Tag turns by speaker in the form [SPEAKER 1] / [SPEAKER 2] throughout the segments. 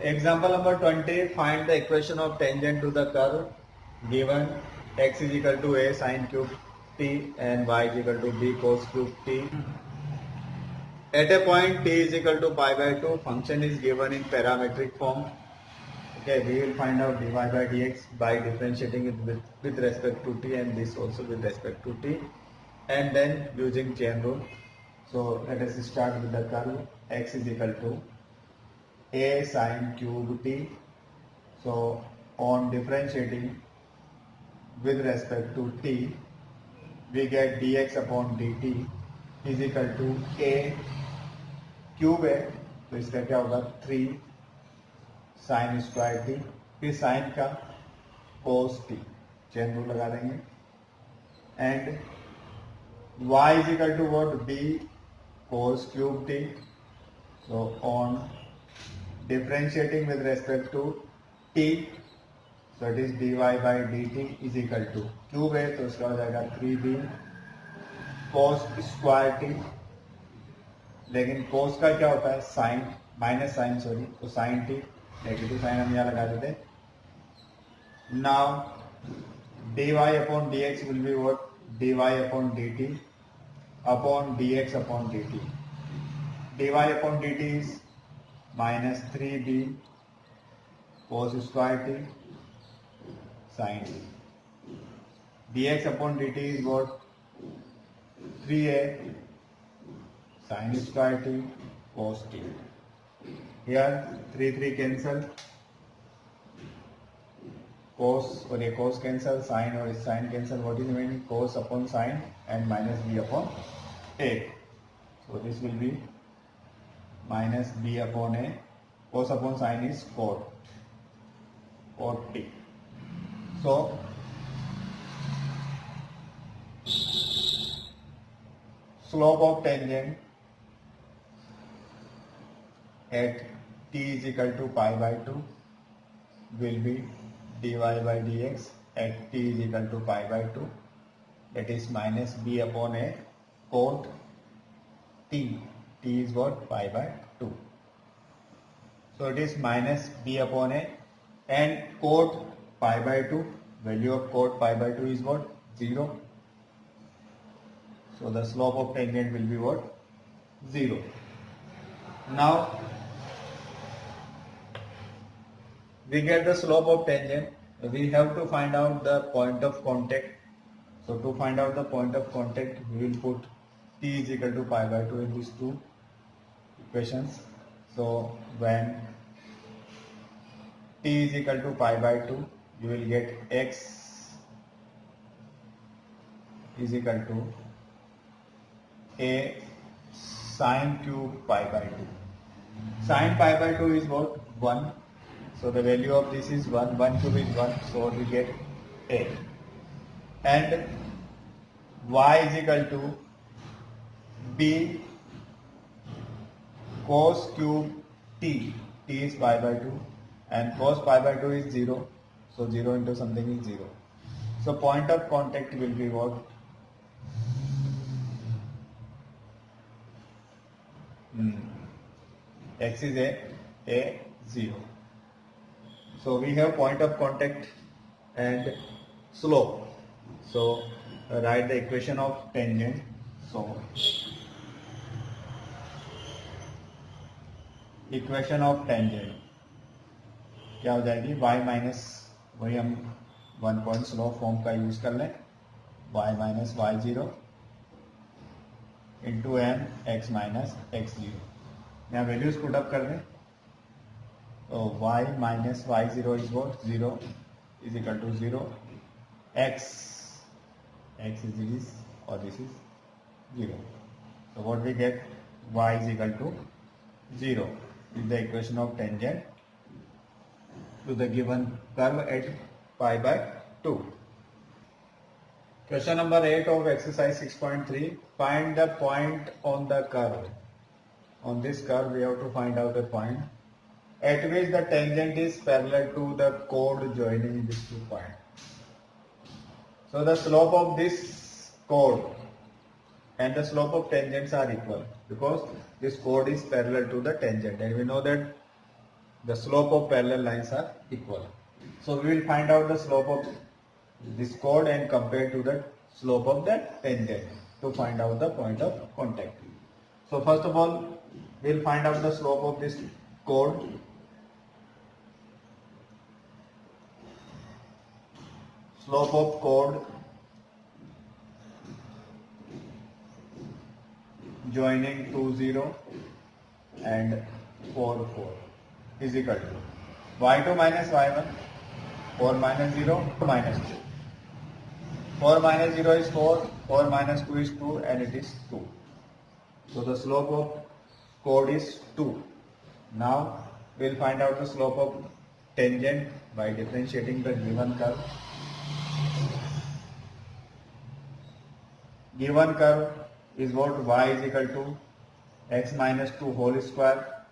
[SPEAKER 1] Example number 20, find the equation of tangent to the curve given x is equal to a sin cube t and y is equal to b cos cube t. At a point t is equal to pi by 2, function is given in parametric form. Okay, we will find out dy by dx by differentiating it with respect to t and this also with respect to t, and then using chain rule. So let us start with the curve x is equal to a sin cube t. So on differentiating with respect to t, we get dx upon dt is equal to a cube है तो इसका क्या होगा 3 sine square t, फिर sine का cos t, chain rule लगा देंगे, and y is equal to what b cos cube t. So on differentiating with respect to t, so it is dy by dt is equal to cube है तो इसका हो जाएगा 3b cos square T, लेकिन cos का क्या होता है साइन माइनस साइन सॉरी, तो साइन टी नेगेटिव साइन हम यहाँ लगा देते. Now dy upon dx will be what dy upon dt upon dx upon dt. dy upon dt is minus 3b cos square t sin t. dx upon dt is what 3a sin square t cos t. Here 3 cancel, cos और ये cos cancel, sin और sin cancel. What is remaining? Cos upon sin and minus b upon a. So this will be minus b upon a. Cos upon sin is 4 t. So slope of tangent at t is equal to pi by 2 will be dy by dx at t is equal to pi by 2, that is minus b upon a cot t. T is what? Pi by 2. So it is minus b upon a, and cot pi by 2, value of cot pi by 2 is what? 0. So the slope of tangent will be what? 0. Now we get the slope of tangent, we have to find out the point of contact. So to find out the point of contact, we will put t is equal to pi by 2 in these two equations. So when t is equal to pi by 2, you will get x is equal to a sin cube pi by 2. Sin pi by 2 is what? 1. So the value of this is 1. 1 cube is 1. So we get a. And y is equal to b cos cube t. T is pi by 2. And cos pi by 2 is 0. So 0 into something is 0. So point of contact will be what? X is a 0. So we have point of contact and slope. So write the equation of tangent. So equation of tangent क्या हो जाएगी? y minus, वही हम 1 point slope form का use कर लें, y minus y zero into m x minus x zero. यहाँ values put up कर दें तो y minus y zero is what 0 is equal to 0, x is this और this is 0. So what we get? Y is equal to 0 is the equation of tangent to the given curve at pi by 2. Question number 8 of exercise 6.3. Find the point on the curve. On this curve we have to find out a point at which the tangent is parallel to the chord joining these 2 points. So the slope of this chord and the slope of tangents are equal because this chord is parallel to the tangent, and we know that the slope of parallel lines are equal. So we will find out the slope of this chord and compare to the slope of that tangent to find out the point of contact. So first of all, we will find out the slope of this chord. Slope of chord joining 2 0 and 4 4 is equal to y2 minus y1, 4 minus 0 minus 2. 4 minus 0 is 4, 4 minus 2 is 2 and it is 2. So the slope of chord is 2. Now we will find out the slope of tangent by differentiating the given curve. Given curve is what? Y is equal to x minus 2 whole square.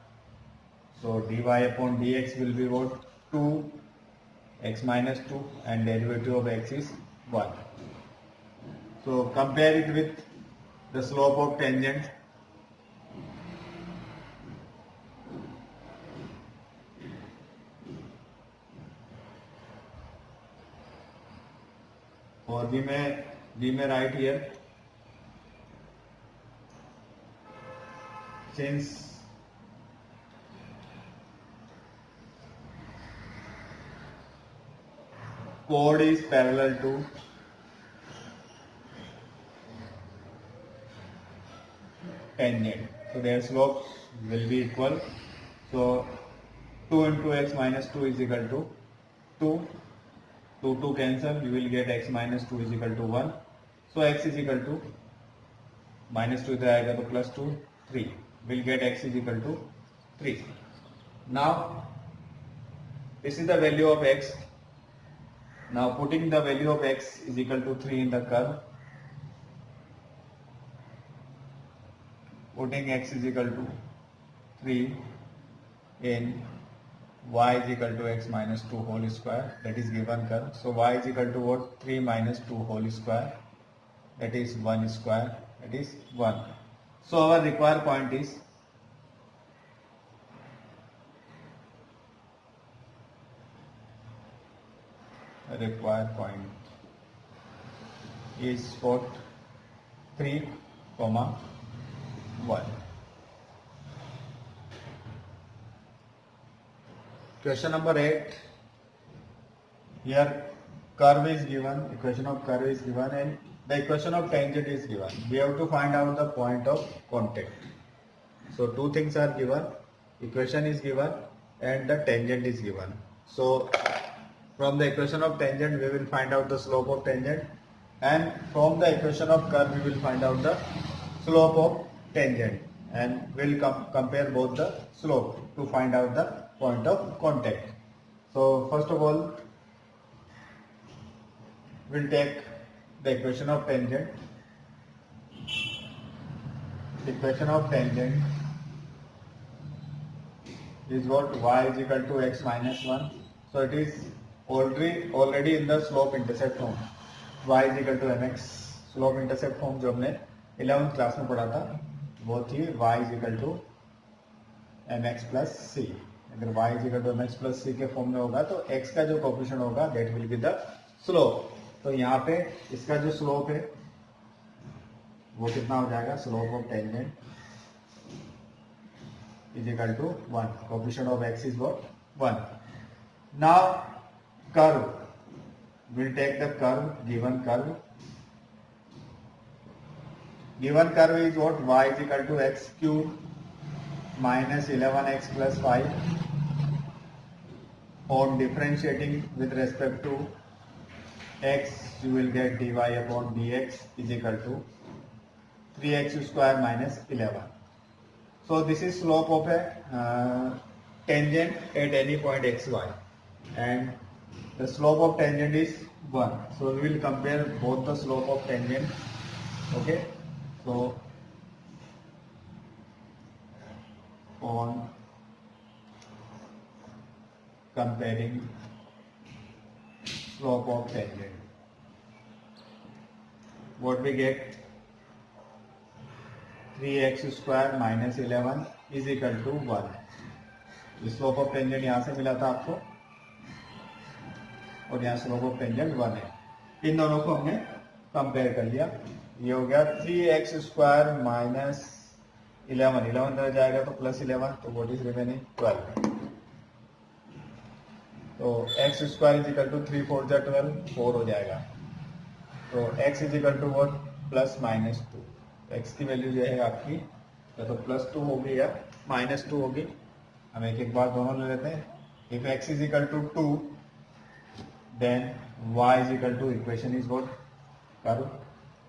[SPEAKER 1] So dy upon dx will be what? 2 x minus 2 and derivative of x is 1. So compare it with the slope of tangent. Or we may write here, since chord is parallel to tangent, so their slopes will be equal. So 2 into x minus 2 is equal to 2. 2 cancel, you will get x minus 2 is equal to 1. So x is equal to minus 2 इधर आएगा तो plus 2 3. We'll get x is equal to 3. Now this is the value of x. Now putting the value of x is equal to 3 in the curve. Putting x is equal to 3 in y is equal to x minus 2 whole square, that is given curve. So y is equal to what? 3 minus 2 whole square, that is 1 square, that is 1. So our required point is what? 3, 1. Question number 8. Here curve is given, equation of curve is given and the equation of tangent is given. We have to find out the point of contact. So two things are given, equation is given and the tangent is given. So from the equation of tangent we will find out the slope of tangent, and from the equation of curve we will find out the slope of tangent, and we'll compare both the slope to find out the point of contact. So first of all, we'll take the equation of tangent. Equation of tangent is what? Y is equal to x minus 1. So it is already in the slope intercept form. Y is equal to mx. Slope intercept form जो हमने 11th class में पढ़ा था वो थी y is equal to mx plus c. अगर y is equal to mx plus c के form में होगा तो x का जो कोएफिशिएंट होगा that will be the slope. तो यहाँ पे इसका जो स्लोप है वो कितना हो जाएगा? Slope of tangent is equal to 1. Coefficient of x is what? 1. Now curve, we'll take the curve, given curve. Given curve is what? Y is equal to x cube minus 11x plus 5. On differentiating with respect to x, you will get dy upon dx is equal to 3x square minus 11. So this is slope of a tangent at any point xy, and the slope of tangent is 1. So we will compare both the slope of tangent. Okay, so on comparing slope of tangent, what we get? 3x square minus 11 is equal to 1. Slope of tangent यहाँ से मिला था आपको और यहाँ slope of tangent 1 है। इन दोनों को हमने कंपेयर कर लिया। ये हो गया 3x² माइनस 11 इधर जाएगा तो +11, तो व्हाट इज रिमेनिंग 12। तो x² इज इक्वल टू 3 4 जा 12, 4 हो जाएगा। तो x is equal to what +-2। x की वैल्यू जो है आपकी या तो +2 होगी या -2 होगी। हम एक एक बार दोनों ले लेते हैं। If x is equal to 2 then y is equal to equation is what? Karu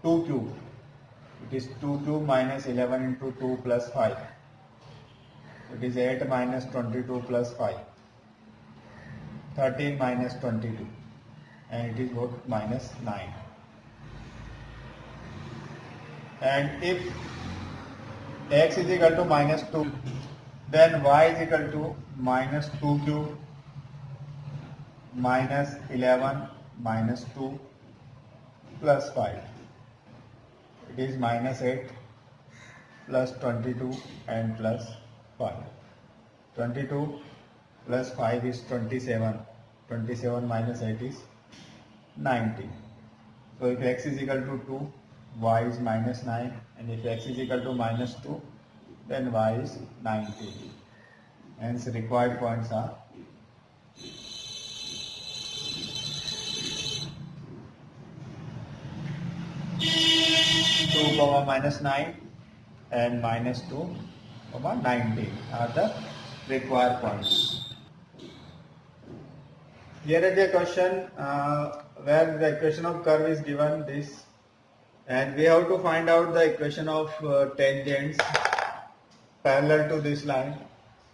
[SPEAKER 1] 2 cube. It is 2 cube minus 11 into 2 plus 5. It is 8 minus 22 plus 5. 13 minus 22. And it is what? -9. And if x is equal to -2, then y is equal to -2 cube minus 11 minus 2 plus 5. It is -8 plus 22 and plus 5. 22 plus 5 is 27. 27 minus 8 is 19. So if x is equal to 2, y is -9, and if x is equal to -2, then y is 19. Hence required points are 2, -9 and -2, 19 are the required points. Here is a question where the equation of curve is given this, and we have to find out the equation of tangents parallel to this line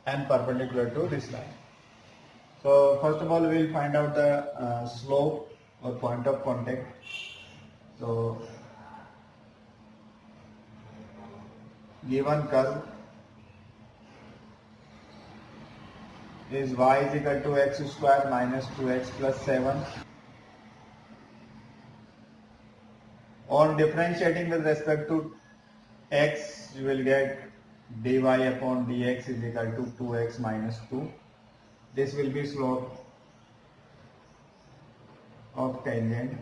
[SPEAKER 1] and perpendicular to this line. So first of all we will find out the slope or point of contact. So given curve is y is equal to x² minus 2x plus 7. On differentiating with respect to x, you will get dy upon dx is equal to 2x minus 2. This will be slope of tangent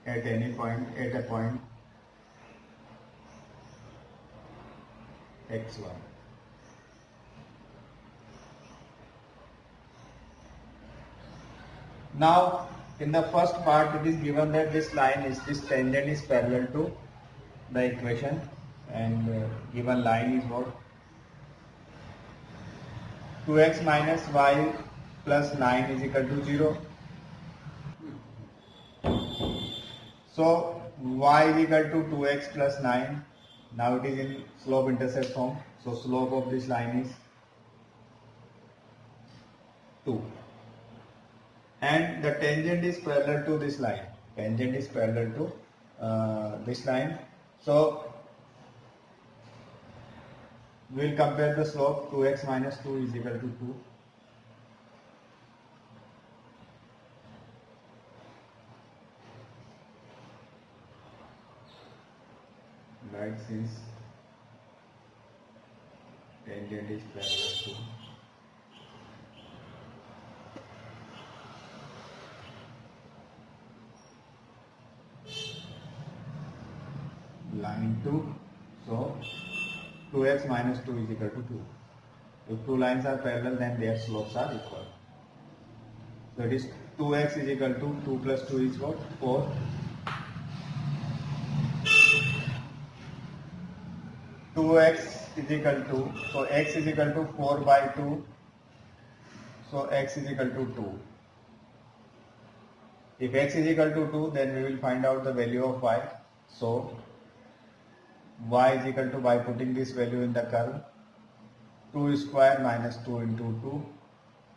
[SPEAKER 1] at any point, at a point x1. Now in the first part it is given that this tangent is parallel to the equation, and given line is what? 2x minus y plus 9 is equal to 0. So y is equal to 2x plus 9. Now it is in slope intercept form. So slope of this line is 2. And the tangent is parallel to this line. Tangent is parallel to this line. So we will compare the slope. 2x minus 2 is equal to 2. Right, since tangent is parallel to line 2, so 2x minus 2 is equal to 2. If two lines are parallel, then their slopes are equal. So it is 2x is equal to 2 plus 2 is what? 4. 2x is equal to, so x is equal to 4 by 2, so x is equal to 2. If x is equal to 2, then we will find out the value of y. So y is equal to, by putting this value in the curve, 2 square minus 2 into 2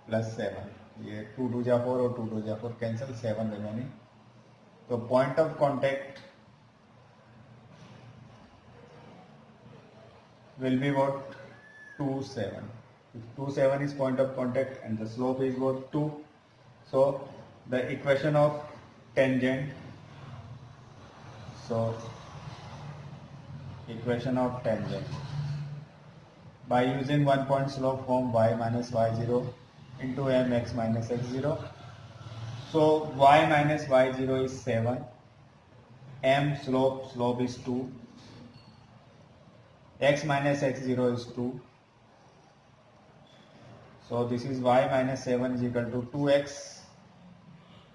[SPEAKER 1] plus 7. ये 2 2 जा 4 और 2 2 जा 4 cancel, 7 remaining. So point of contact will be what? 2 7. If 2 7 is point of contact and the slope is what? 2. So the equation of tangent, so equation of tangent by using one point slope form y minus y0 into m x minus x0. So y minus y0 is 7, m slope is 2, x minus x0 is 2. So this is y minus 7 is equal to 2x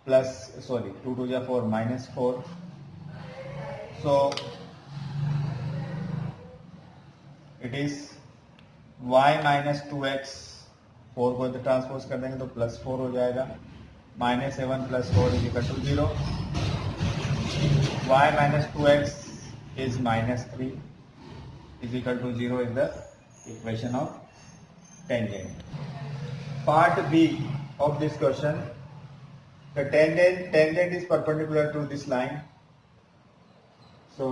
[SPEAKER 1] plus, 2 to the 4 minus 4. So it is y minus 2x, 4 को तो transpose कर देंगे तो plus 4 हो जाएगा, minus 7 plus 4 is equal to 0. y minus 2x is minus 3 is equal to 0 is the equation of tangent. Part B of this question, the tangent is perpendicular to this line. So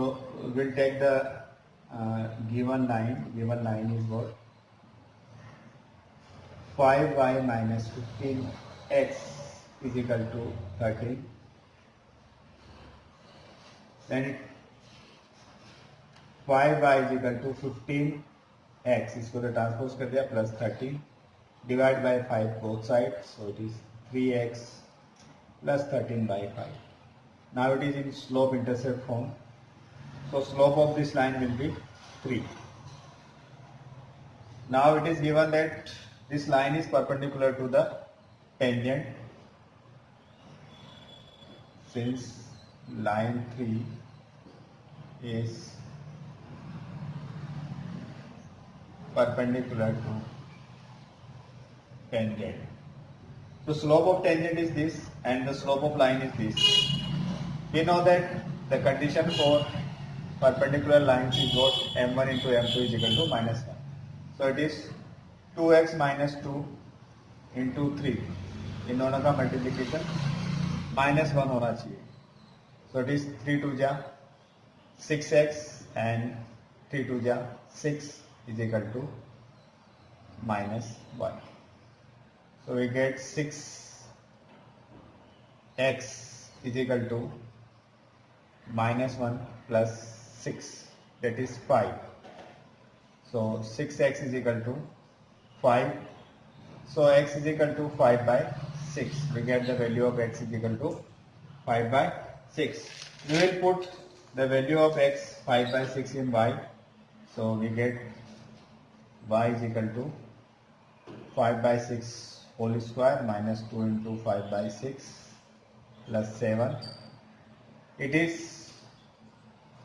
[SPEAKER 1] we'll take the given line is what? 5y minus 15x is equal to 13. Then 5y is equal to 15x, इसको तो transpose कर दिया, plus 30 divide by 5 both side, so it is 3x plus 13 by 5. Now it is in slope intercept form. So slope of this line will be 3. Now it is given that this line is perpendicular to the tangent. Since line 3 is perpendicular to tangent. The slope of tangent is this and the slope of line is this. We know that the condition for perpendicular lines is what? m1 into m2 is equal to minus 1. So it is 2x minus 2 into 3. इन दोनों का multiplication minus 1 होना चाहिए. So it is 3 to जा 6x and 3 to जा 6 is equal to minus 1. So we get 6x is equal to minus 1 plus 6, that is 5. So 6x is equal to 5. So x is equal to 5 by 6. We get the value of x is equal to 5 by 6. We will put the value of x 5 by 6 in y. So we get y is equal to 5 by 6 whole square minus 2 into 5 by 6 plus 7. It is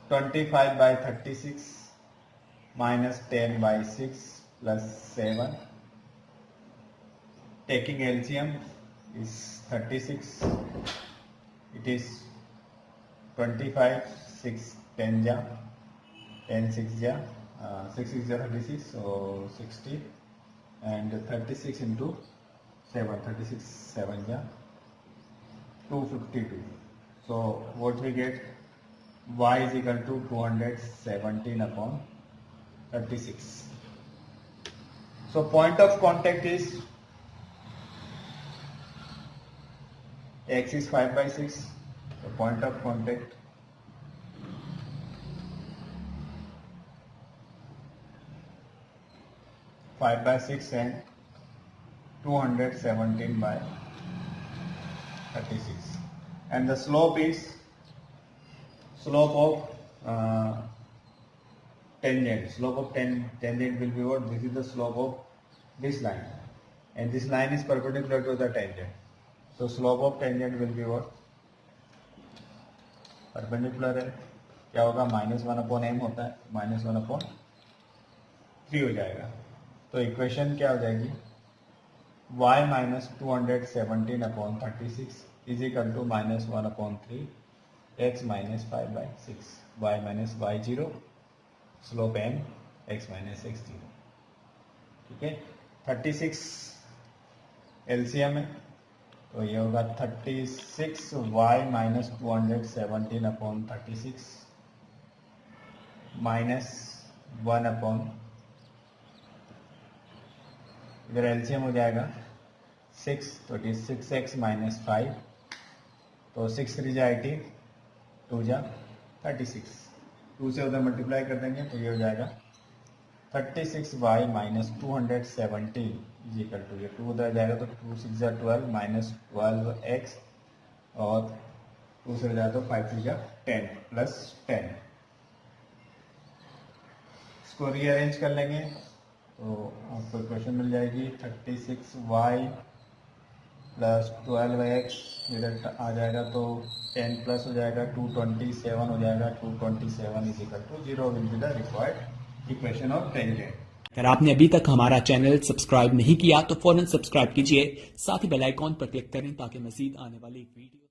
[SPEAKER 1] 25 by 36 minus 10 by 6 plus 7. Taking LCM is 36. It is 25, 6, 10 ja, 10 6 ja, 6 is 36, so 60, and 36 into 7, 36 7 ja, 252. So what we get? Y is equal to 217 upon 36. So point of contact is x is 5 by 6. The point of contact (5 by 6) and 217 by 36, and the slope is slope of tangent. Slope of tangent will be what? This is the slope of this line, and this line is perpendicular to the tangent. So slope of tangent will be what? Perpendicular है, क्या होगा? -1/m होता है, -1/3 हो जाएगा. तो equation क्या हो जाएगी? y minus 217 upon 36 is equal to -1/3 x minus 5 by 6. y minus y0, slope m, x minus x0. ठीक है. 36 LCM है, तो ये होगा 36 y minus 217 upon 36 minus 1 upon, इधर एलसीएम हो जाएगा 6, तो इट इज 6x minus 5, तो 6 3 जा 18, 2 जा 36, 2 से उधर मल्टीप्लाई कर देंगे तो ये हो जाएगा 36y minus 270 is equal to, ये 2 उधर जाएगा तो 2 6 जा 12 माइनस 12x और 2 से जाए तो 5 3 जा 10 प्लस 10। इसको रीअरेंज कर लेंगे तो आपको इक्वेशन मिल जाएगी 36y प्लस 12x, इधर आ जाएगा तो 10 प्लस हो जाएगा 227 हो जाएगा, 227 is equal to 0 will be the required equation of tangent.
[SPEAKER 2] अगर आपने अभी तक हमारा चैनल सब्सक्राइब नहीं किया तो फौरन सब्सक्राइब कीजिए, साथ ही बेल आइकॉन पर क्लिक करें ताकि मजीद आने वाली वीडियो